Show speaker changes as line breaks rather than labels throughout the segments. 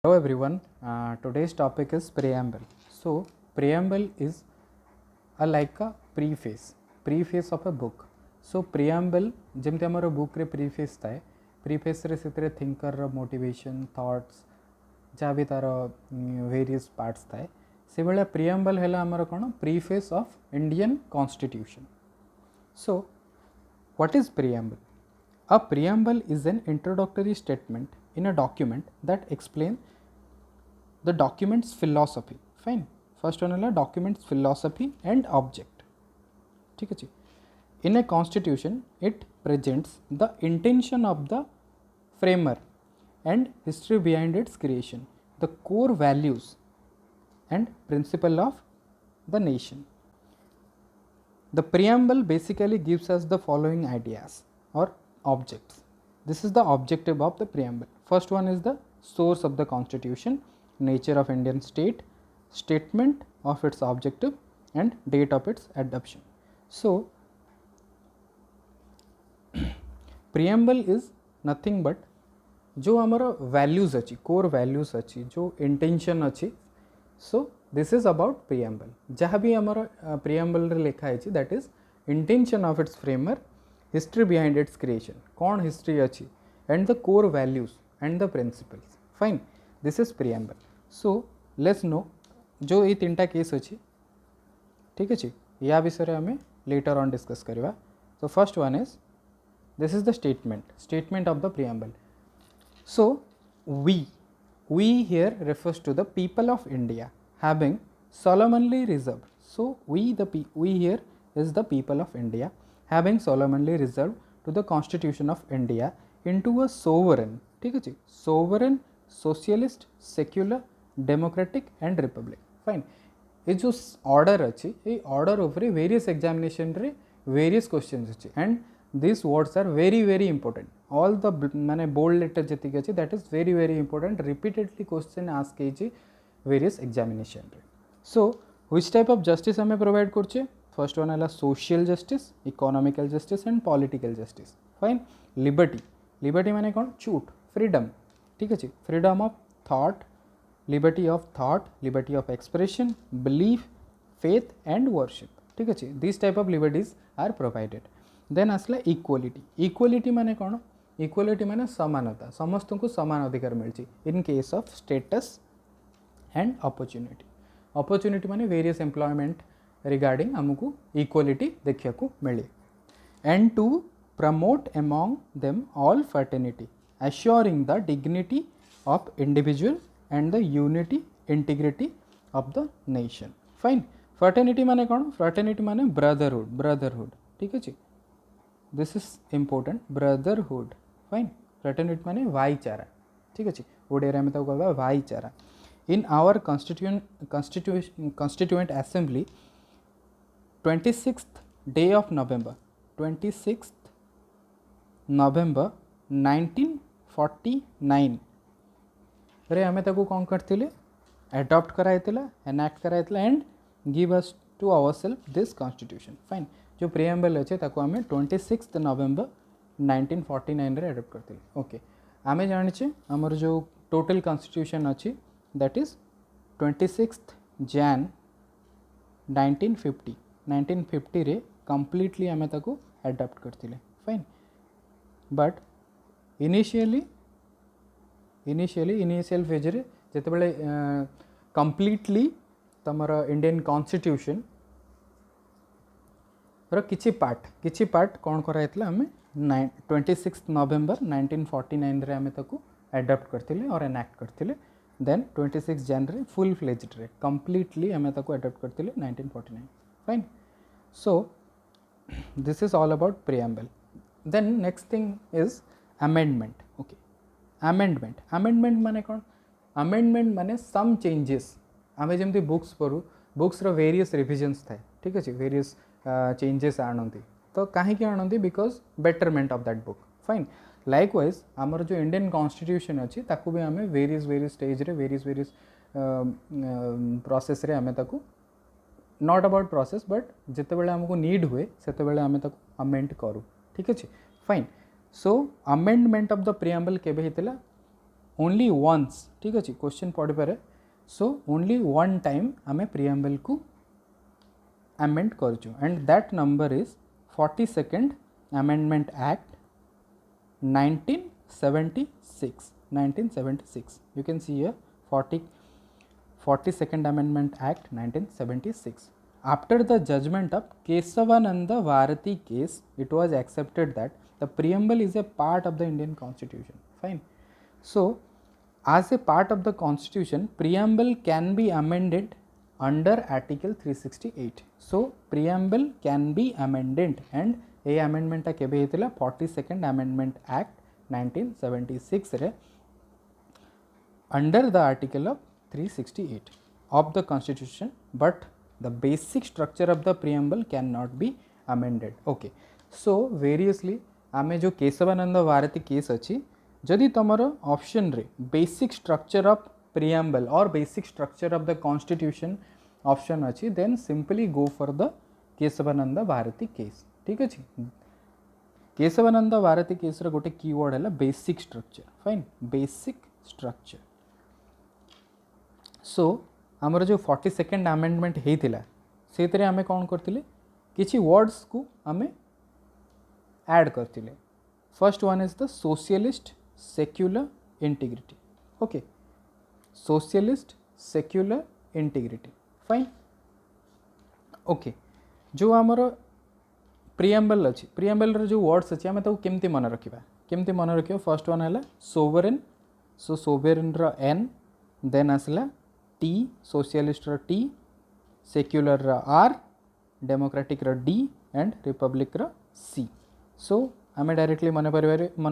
Hello everyone. Today's topic is preamble. So preamble is like a preface of a book. So preamble जमती हमारा book रे preface थाए. Preface रे सितरे thinker रा motivation, thoughts, जहाँ भी तारा various parts थाए. से वाला preamble है ला हमारा कौन? Preface of Indian Constitution. So what is preamble? A preamble is an introductory statement in a document that explains the document's philosophy. Fine. First one है document's philosophy and object. ठीक है जी. In a constitution, it presents the intention of the framer and history behind its creation, the core values and principle of the nation. The preamble basically gives us the following ideas or objects. This is the objective of the preamble. First one is the source of the constitution, nature of Indian state, statement of its objective and date of its adoption. So preamble is nothing but जो हमारा values अच्छी, core values अच्छी, जो intention अच्छी. So this is about preamble. जहाँ भी हमारा preamble रे लिखा है that is intention of its framer, history behind its creation, कौन history अच्छी, and the core values and the principles. Fine. This is preamble. So let's know जो ये तीनटा केस अच्छी, ठीक है जी. या विषय रे हमें later on discuss करिवा. So first one is this is the statement of the preamble. So we here refers to the people of India having solemnly reserved. So we here is the people of India having solemnly reserved to the Constitution of India into a sovereign, ठीक है जी, sovereign, socialist, secular, democratic and republic. Fine. ये जो order अच्छी, ये order over various examination रे various questions अच्छी and these words are very important. All the माने bold letter जति के that is very important. Repeatedly question ask कीजिए various examination रे. So which type of justice हमें provide करचे? First one है social justice, economical justice and political justice. Fine. Liberty माने कौन? छूट, freedom, ठीक है जी. Freedom of thought, liberty of expression, belief, faith and worship, ठीक है जी. These type of liberties are provided. Then आसला equality माने कौन? Equality माने समानता, समस्त को समान अधिकार मिलची in case of status and opportunity माने various employment regarding हमको equality देखिया को मिले. And to promote among them all fraternity, assuring the dignity of individual and the unity integrity of the nation. Fine. Fraternity माने कौन? Fraternity माने brotherhood, ठीक है जी. This is important, brotherhood. Fine. Fraternity माने भाईचारा, ठीक है जी. ओडिया में तो कहवा भाईचारा. In our constituent assembly 26th day of November 1949 रे हमें ताको कौन करथिले adopt कराइतिला, enact कराइतिला and give us to ourselves this constitution. Fine. जो preamble अच्छे ताको हमें 26th November 1949 रे adopt करथिले. Okay. आमे जानि छे हमर जो total constitution अच्छी that is 26th Jan 1950 रे completely हमें ताको adopt करथिले. Fine. But initial phase रे जते बेले completely तमरा Indian Constitution रो किछि पार्ट कौन कराइतला हमें 26 November 1949 रे हमें ताको adopt करथिले और enact करथिले. Then 26 January full fledged रे completely हमें ताको adopt करथिले 1949. Fine. So this is all about preamble. Then next thing is amendment. Okay. Amendment माने कौन? Amendment माने some changes. आमे जेमती बुक्स पढ़ू, बुक्स रो various revisions थाए, ठीक है जी, various changes आणंती. तो काहे की आणंती? Because betterment of that book. Fine. Likewise आमर जो Indian Constitution अच्छी ताकू भी हमें various stage रे various process रे हमें ताकू not about process but जिते बेले हमको need हुए सेते बेले हमें ताकू amend करू, ठीक है जी. Fine. So amendment of the preamble केबे हितला ओनली वन्स ठीक अच्छे क्वेश्चन पढ़ी पारे सो ओनली वन टाइम आम प्रिएम्बल को अमेंड करचु and that number is 42nd amendment act 1976 you can see here 42nd amendment act 1976. After the judgment of Kesavananda Bharati case, it was accepted that the preamble is a part of the Indian constitution. Fine. So as a part of the constitution, preamble can be amended under article 368. So preamble can be amended and a amendment केबे हेतिला 42nd amendment act 1976 रे under the article of 368 of the constitution, but the basic structure of the preamble cannot be amended. Okay, so variously आमे जो Keshavananda Bharati case अच्छी जदि तुमर option रे basic structure of preamble और basic structure of the constitution option अच्छी then simply go for the Kesavananda Bharati case ठीक अच्छे केशवानंद भारती केस रे गोटे कीवर्ड है basic structure fine basic structure so आमर जो 42nd अमेंडमेंट होता से आम कौन करते किसी वर्ड्स को आम ऐड करते first one is the socialist secular integrity okay socialist secular integrity fine okay जो आमर प्रिएम्बल अच्छी प्रिएम्बल जो वर्ड्स अच्छी आम केमती मन रखा केमती मन रखा फर्स्ट वन है sovereign so sovereign N then आसला T socialist T secular R democratic D and republic C so आम डायरेक्टली मन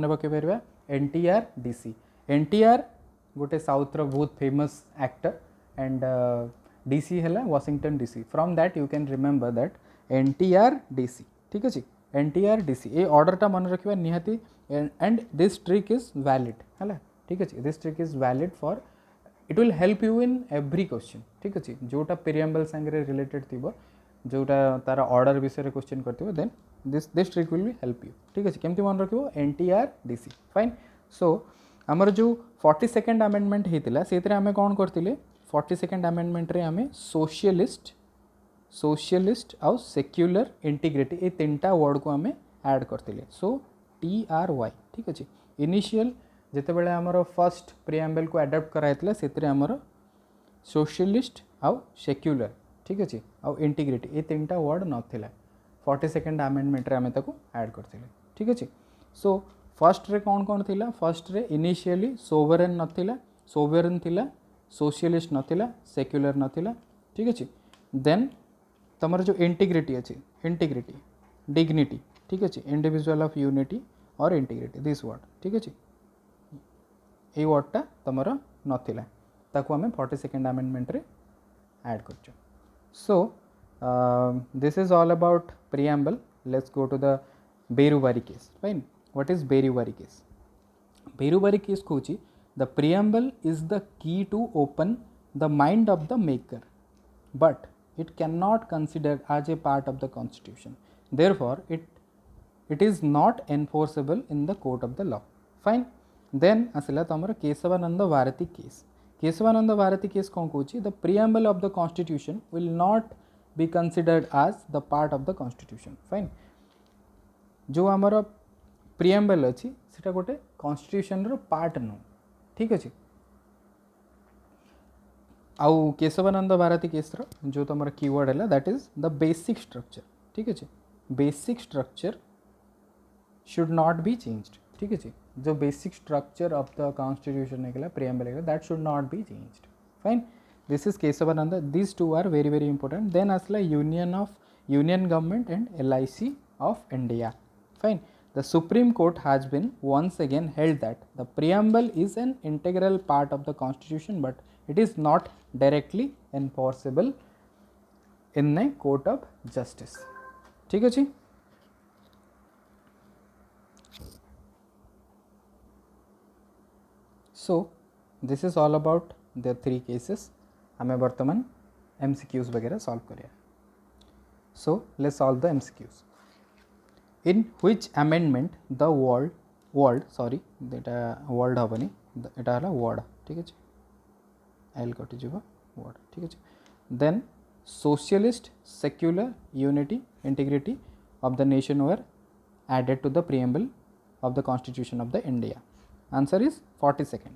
पकई पार NTR DC NTR गोटे साउथ बहुत फेमस एक्टर एंड DC है Washington DC from that you can remember that NTR DC ठीक अच्छे NTR DC ये ऑर्डरटा मन रखा निहाती and this trick is valid है ठीक अच्छे this trick is valid for it will help you in every question ठीक अच्छे जोटा प्रिएम्बल सांगे रिलेटेड थी जोटा तार ऑर्डर विषय क्वेश्चन करथिबो then this trick will be help you ठीक अच्छे केमती मन रखिबो NTR DC फाइन सो आमर जो 42nd अमेंडमेंट होता से आम कौन करते 42nd अमेंडमेंट रे आम सोशलिस्ट आउ सेक्युलर इंटीग्रिटी ये तीनटा वर्ड को आम ऐड करते सो TRY ठीक अच्छे इनिशियल जितेबाला आमर फर्स्ट प्रिएम्बल को अडॉप्ट कराइला से आमर सोशलिस्ट आउ सेक्युलर ठीक अच्छे आउ इंटीग्रिटी ये तीनटा वर्ड नाला 42nd अमेंडमेंट रे आम ताको ऐड करते ठीक अच्छे सो फर्स्ट रे कौन कौन थिला first ray initially sovereign नथिला sovereign थिला सोशलिस्ट नथिला सेक्युलर नथिला ठीक अच्छे देन तमर जो इंटीग्रिटी अच्छे इंटीग्रिटी डिग्निटी ठीक अच्छे इंडिविजुअल ऑफ यूनिटी और इंटीग्रिटी दिस वर्ड ठीक अच्छे ये वर्डटा तमर नथिला ताको आम 42nd अमेंडमेंट रे ऐड करछु so this is all about preamble let's go to the Berubari case fine what is Berubari case Berubari case कहूँ the preamble is the key to open the mind of the maker but it cannot considered as a part of the constitution therefore it is not enforceable in the court of the law fine then asila tamara kesavananda bharati case kon kochi the preamble of the constitution will not be considered as the part of the constitution fine जो आमर preamble अच्छी सेटा गोटे constitution रो part no ठीक अच्छे आउ Keshavananda Bharati case जो तुम कीवर्ड है that is the basic structure ठीक अच्छे basic structure should not be changed ठीक अच्छे जो basic structure of the constitution है प्रिएम्बल है that should not be changed fine this is Kesavananda this two are very very important then आसला union government and LIC of India fine The Supreme Court has been once again held that the preamble is an integral part of the constitution but it is not directly enforceable in a court of justice ठीक है जी so this is all about the three cases हमें वर्तमान MCQs वगैरह solve करिए so let's solve the MCQs in which amendment the word sorry that word havani एटा हला word ठीक अछि L कटि जीव वर्ड ठीक अछि then socialist secular unity integrity of the nation were added to the preamble of the constitution of the India. Answer is 42nd.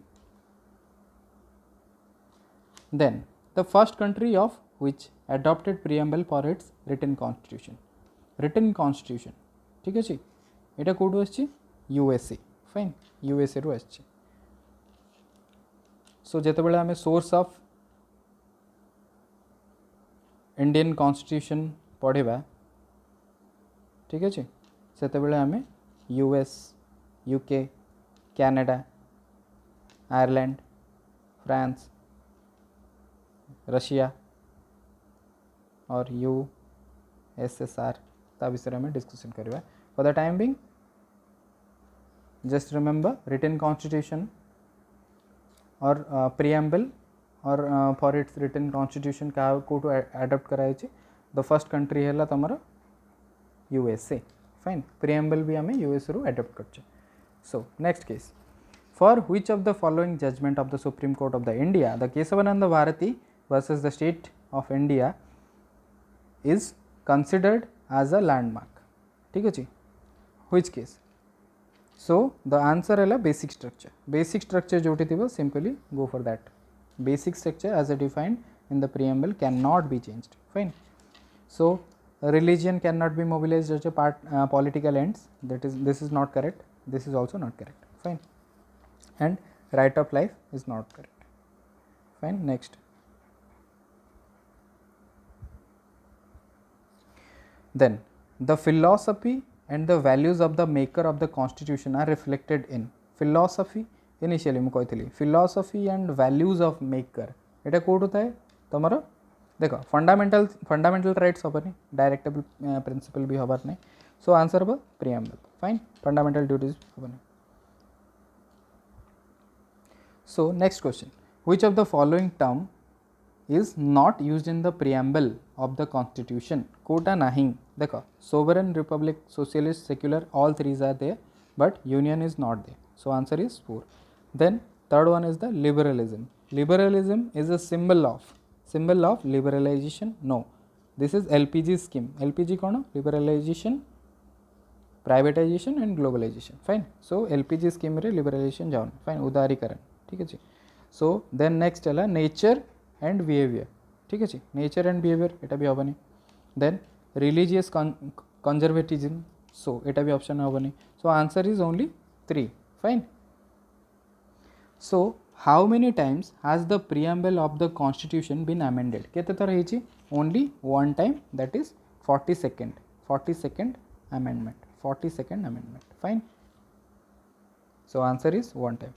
Then the first country of which adopted preamble for its written constitution ठीक अछि एटा code आछि USA fine USA रु आछि सो जेते बेले हमें source of Indian constitution पढ़ा ठीक अच्छे से आम US UK Canada Ireland France Russia और USSR ता विषय में डिस्कशन करवा for the time being just remember written constitution और प्रिएम्बल और फॉर इट्स रिटन कॉन्स्टिट्यूशन क्या कोटू एडप्ट कराई द फर्स्ट कंट्री है तुम USA फाइन प्रिएम्बल भी आम US रु एडप्ट कर so next case for which of the following judgement of the supreme court of the India the Kesavananda Bharati versus the state of India is considered as a landmark ठीक अच्छे which case so the answer है basic structure जोटी थी simply go for that basic structure as defined in the preamble cannot be changed fine so religion cannot be mobilized as a political ends this is not correct this is also not correct fine and right of life is not correct fine next then the philosophy and the values of the maker of the constitution are reflected in philosophy initially मुझे कही philosophy and values of maker एटा कौटू थाए तुम देख fundamental rights हेनी डायरेक्टेबल principal भी हबार नहीं so answer हम प्रिएम्बल फाइन फंडामेंटल ड्यूटीज हेनी so next question which of the following term is not used in the preamble of the constitution कोटा नहीं देख sovereign republic socialist secular all threes are there but union is not there so answer is 4 then third one is the liberalism is a symbol of liberalization no this is LPG scheme LPG कौन liberalization privatization and globalization fine so LPG scheme रे liberalization जाओ fine उदारीकरण ठीक है so then next है nature and behavior ठीक है nature and behavior एटा भी होबनी then religious conservatism so एटा भी option होबनी so answer is only 3 fine so how many times has the preamble of the constitution been amended kete thara hechi only one time that is 42nd amendment fine so answer is one time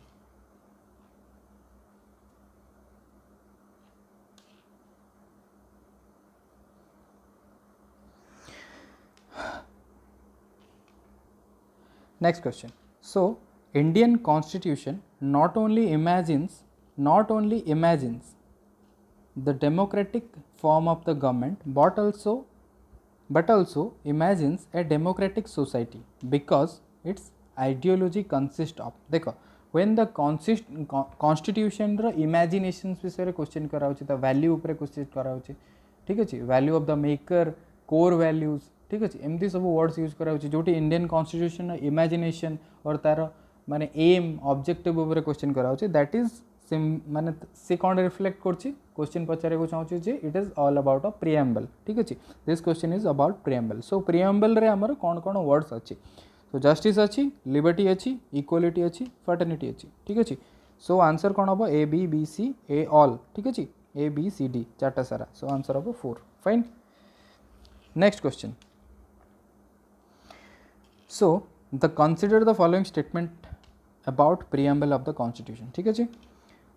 next question so Indian constitution not only imagines the democratic form of the government but also imagines a democratic society because its ideology consists of देखो when the constitution रो imaginations विषय रे question करा होची त value ऊपर question करा होची ठीक अछि value of the maker core values ठीक अछि एमती सब वर्ड्स यूज करा होची जोटी इंडियन कॉन्स्टिट्यूशन इमेजिनेशन और तार माने एम ऑब्जेक्टिव ऊपर क्वेश्चन करा होची दैट इज माने से कौन रिफ्लेक्ट करछि क्वेश्चन पचारे को चाहूची जे it is all about a preamble ठीक अछि this question is about preamble so preamble रे हमर कौन कौन वर्ड्स अछि सो जस्टिस अछि लिबर्टी अछि इक्वालिटी अछि फर्टर्निटी अछि ठीक अछि सो आंसर कौन हबो A B B C A all ठीक अछि ए बी सी डी चारटा सारा सो आंसर हबो 4 fine next question so the consider the following statement about preamble of the constitution ठीक है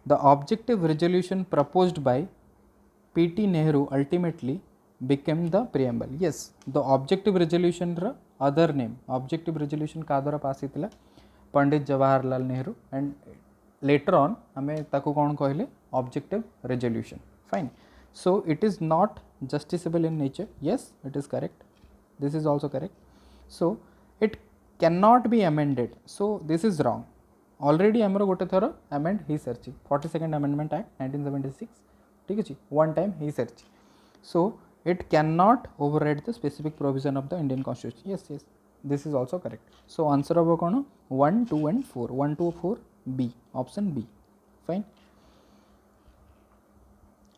the objective resolution proposed by P.T. Nehru ultimately became the preamble yes the objective resolution रा other name objective resolution का द्वारा pass हितला Pandit Jawaharlal Nehru and later on हमें ताको कौन कहले objective resolution fine so it is not justiciable in nature yes it is correct this is also correct so it cannot be amended so this is wrong already आमर गोटे थर amend हो सारी 42nd amendment act 1976 ठीक अच्छे one time हो सारी so it can not override the specific provision of the Indian constitution yes yes this is also correct so answer हम कौन 1 2 and 4 1 2 4 B option B fine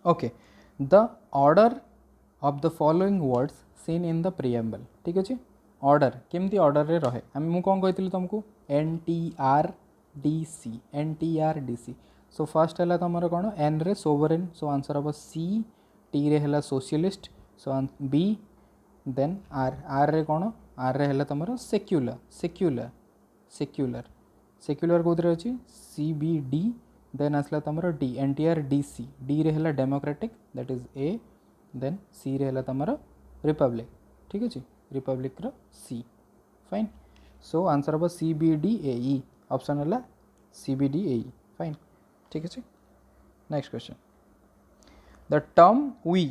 okay the order of the following words seen in the preamble ठीक अच्छे order केमती order रे रहे मुझे कौन कही तुमको NTRDC सो फर्स्ट है तुम कौन एन रे सोवरेन सो आंसर हम सी टी रे है सोशलिस्ट सो बी देन आर रे कौन आर रे है तुम सेक्युलर सेक्युलर सेक्युलर सेक्युलर कौन अच्छी CBD देन आसला तुम डी NTRDC डी रे है democratic that is A then C रे है तुम रिपब्लिक ठीक अच्छे रिपब्लिक रो सी फाइन सो आंसर हम CBDAE ऑप्शन है CBDAE फाइन ठीक अच्छे next question the term we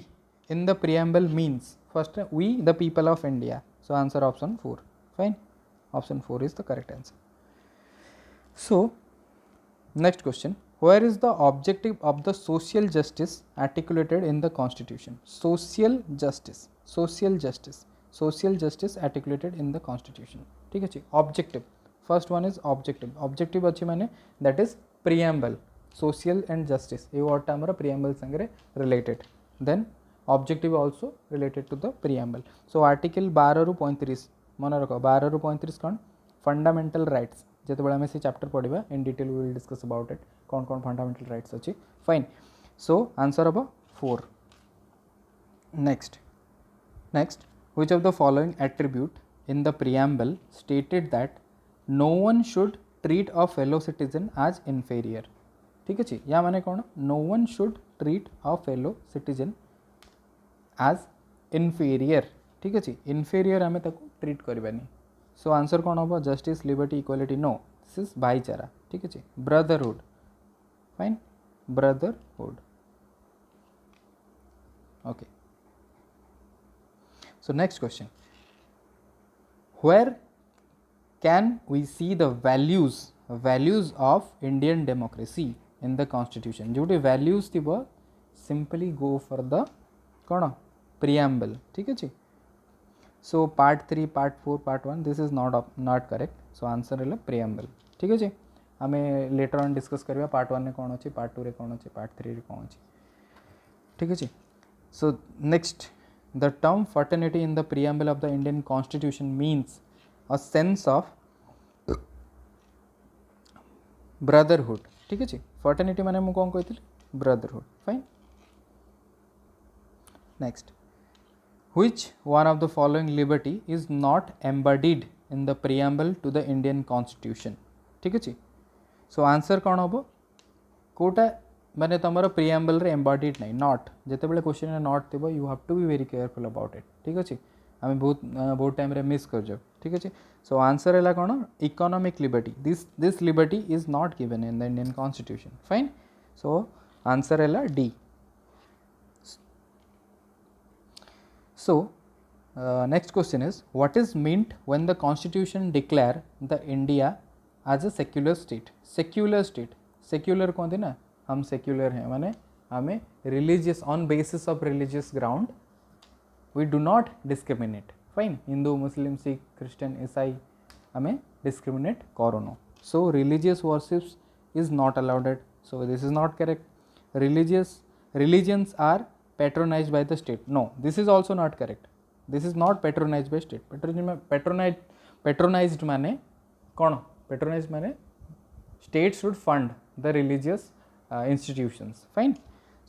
in the preamble means first we the people of India so answer option 4 fine option 4 is the correct answer so next question where is the objective of the social justice articulated in the constitution social justice articulated in the constitution ठीक है objective first one is objective अच्छी माने that is preamble social and justice ये word हमारा preamble संगे related then objective also related to the preamble so article 12 रु 35 मन रख 12 रु 35 कौन fundamental rights जिते आम से चैप्टर पढ़ा in detail we will discuss about it कौन कौन फंडामेंटल राइट्स अच्छी फाइन सो आंसर हम 4 next which of the following attribute in the preamble stated that no one should treat a fellow citizen as inferior ठीक अच्छे या माने कौन no one should treat a fellow citizen as inferior ठीक अच्छे inferior आम treat करवानी सो answer कौन हम justice liberty equality no this is भाईचारा ठीक है brotherhood fine brotherhood okay so next question where can we see the values of Indian democracy in the constitution जो वैल्यूज थी सिंपली गो फॉर द कौन preamble ठीक है so part 3 part 4 part 1 this is not correct so answer है preamble ठीक है आम later on discuss करवा पार्ट 1 में कौन अच्छी पार्ट 2 रे कौन अच्छी पार्ट 3 रे कौन अच्छी ठीक है so next the term fraternity in the preamble of the Indian constitution means a sense of brotherhood ठीक है फर्टर्निटी माने मु कौन कही brotherhood fine next which one of the following liberty is not embodied in the preamble to the Indian constitution ठीक है सो answer कौन हम कोटा माने तुम प्रिएम्बल रे एम्बॉडीड नहीं नॉट जिते बड़े क्वेश्चन में नॉट थी you have to be very careful about it ठीक अच्छे आम बहुत टाइम रे मिस कर जाओ ठीक अच्छे सो आंसर है कौन economic liberty this liberty is not given in the Indian constitution fine so answer है D So, next question is what is meant when the constitution declare the India as a secular state? Secular कौन थी ना हम secular हैं माने हमें religious on basis of religious ground we do not discriminate fine Hindu Muslim Sikh Christian ईसाई हमें discriminate करोनो so religious worships is not allowed so this is not correct religions are patronized by the state no this is also not correct this is not patronized by state patronized माने कौन patronized माने state should fund the religious institutions fine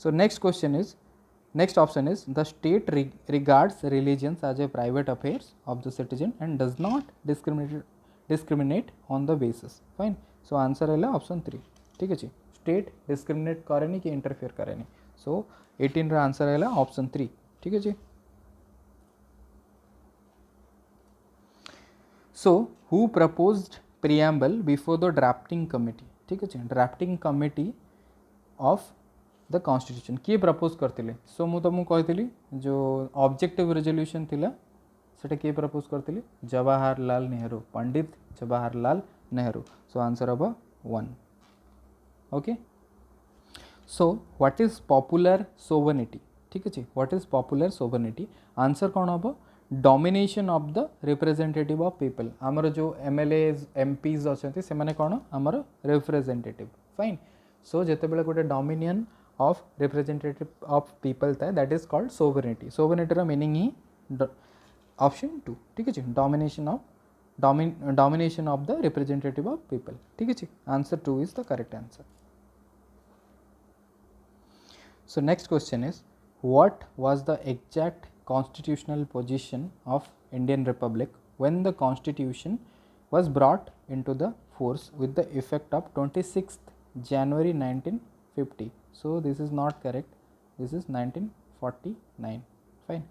so next option is the state regards religions as a private affairs of the citizen and does not discriminate on the basis fine so answer है option 3 ठीक है state discriminate करेनी कि interfere करेनी so 18 रा answer है option 3 ठीक है so who proposed preamble before the drafting committee ठीक है drafting committee of the constitution किए प्रपोज करते सो मु तुमको कही जो ऑब्जेक्टिव रेजोल्यूशन थिला सेटा किए प्रपोज करते जवाहरलाल नेहरू पंडित जवाहरलाल नेहरू सो आंसर हम 1. Okay. So what is popular sovereignty? ठीक है, what is popular sovereignty? Answer कौन हम? Domination of the representative of people. आमर जो एमएलएज एमपीज अच्छा से मैंने कौन आमर रिप्रेजेंटेटिव. फाइन. सो जिते बड़े गोटे dominion of representative of people था that is called sovereignty. Sovereignty meaning ही ऑप्शन 2. ठीक है, domination of domination of the representative of people. ठीक है, answer 2 is the correct answer. So next question is, what was the exact constitutional position of Indian Republic when the constitution was brought into the force with the effect of 26th January 1950? So this is not correct. This is 1949. Fine.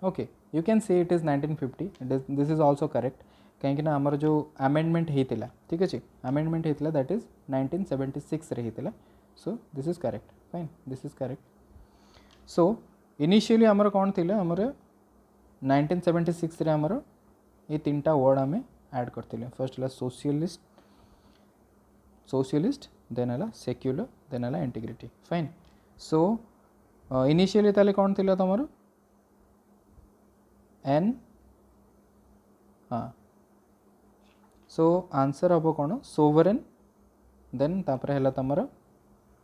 Okay, you can say it is 1950. This is also correct. कहीं ना आमर जो amendment होता, ठीक अच्छे, amendment होता that is 1976 रे होता. सो this is correct. Fine, this is correct. So initially आमर कौन थी, आमर 1976 रे आमर ये 3टा वर्ड आम ऐड करते. फर्स्ट है सोशलिस्ट, सोशलिस्ट, देन है सेक्युलर, देन है इंटीग्रिटी. फाइन. सो इनिशियली ताले कौन थी तुम एन. हाँ, सो आंसर हम कौन सोवरेन, देन तापर है तुम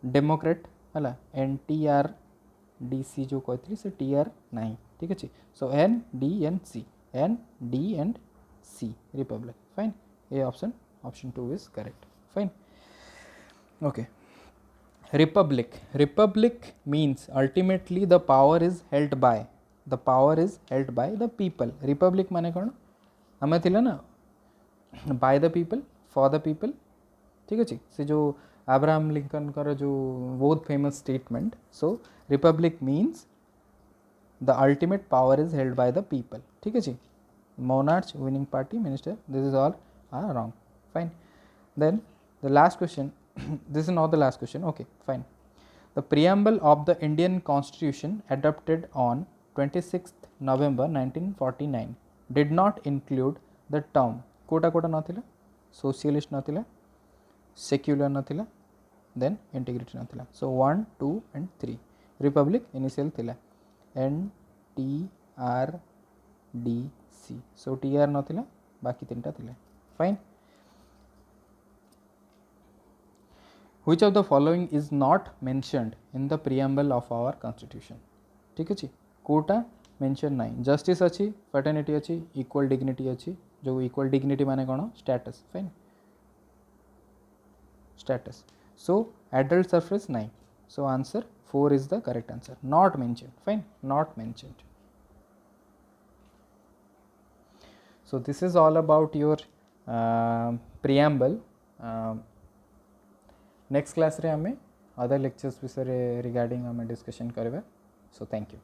डेमोक्रेट है NTRDC जो कहती से TR नहीं. ठीक अच्छे. सो NDNC, NDC रिपब्लिक. फाइन. ये option 2 is correct. Fine. Okay. Republic. Republic means ultimately the power is held by the people. Republic माने कौन आम थी ना by the people for the people. ठीक अच्छे. से जो अब्राहम लिंकन कर जो बहुत famous statement. So Republic means the ultimate power is held by the people. ठीक अच्छे. Monarch, winning party, minister, this is all are wrong. Fine. Then the last question. This is not the last question. Okay, fine. The preamble of the Indian constitution adopted on 26th November 1949 did not include the term कोटा कोटा नाथिला, socialist नाथिला, secular नाथिला, then integrity नाथिला. So 1, 2 and 3 republic initial थिला NTRDC. So TR नाथिला, बाकी 3टा थिला. Fine. Which of the following is not mentioned in the preamble of our constitution? ठीक अच्छे. कोटा मेंशन नहीं. जस्टिस अच्छी, फर्टर्निटी अच्छी, इक्वल डिग्निटी अच्छी. जो इक्वल डिग्निटी माने कौन status. Fine, status. So adult suffrage नहीं. So answer 4 is the correct answer. Not mentioned. Fine, not mentioned. So this is all about your preamble. Next class रे हमें other lectures विषय regarding हमें discussion करबा. So thank you.